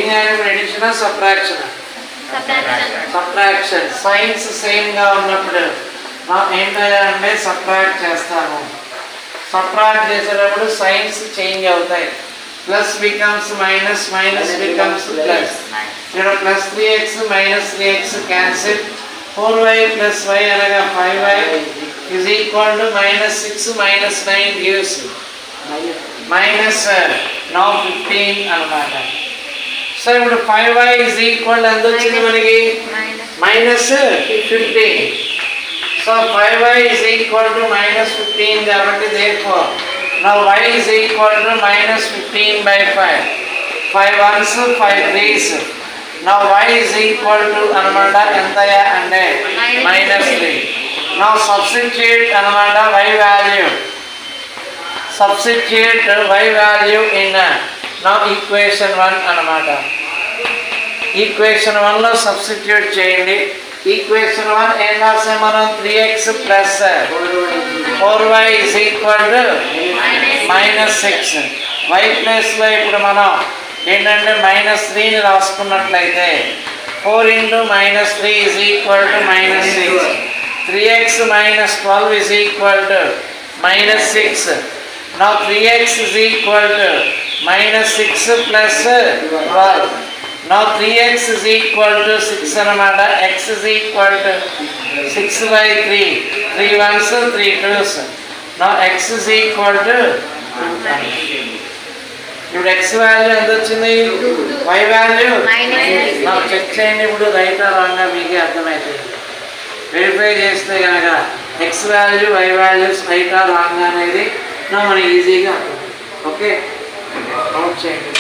Change అయినప్పుడు addition subtraction subtraction. Signs సేమ్గా ఉన్నప్పుడు ఏంటంటే సబ్ట్రాక్ట్ చేస్తాము. సబ్ట్రాక్ట్ చేసేటప్పుడు సైన్స్ చేంజ్ అవుతాయి. Plus becomes minus, minus becomes plus. ఇక్కడ plus 3x minus 3x cancel. 4y plus y అనగా 5y is equal to minus 6 minus 9 gives minus now 15 అన్నమాట. So ఇప్పుడు 5y is equal ఎంత వచ్చింది మనకి? Minus 15. So 5y is equal to minus 15 కాబట్టి therefore now y is equal to minus 15 by 5. 5 ones 5 threes. Now y is equal to అనమాట ఎంత అంటే minus 3. Now substitute అనమాట y value. Substitute y value in now equation 1 అనమాట. Equation 1లో substitute చేయండి. Equation 1 ఏం రాసాం మనం? 3x plus 4y is equal to minus 6. y ప్లస్లో ఇప్పుడు మనం ఏంటంటే minus 3ని రాసుకున్నట్లయితే 4 into minus 3 is equal to minus 6. 3x minus 12 is equal to minus 6. Now 3x is equal to minus 6 plus 12. Now 3x is equal to 6 అనమాట. x is equal to 6 by 3. 3 ones 3 twos. Now x is equal to ఇప్పుడు x value ఎంత వచ్చింది? y value నాకు check చేయండి. ఇప్పుడు right wrong మీకే అర్థమవుతుంది. Verify చేస్తే కనుక x value y values right wrong అనేది మనం ఈజీగా అర్థం. ఓకే, అవుట్ చేయండి.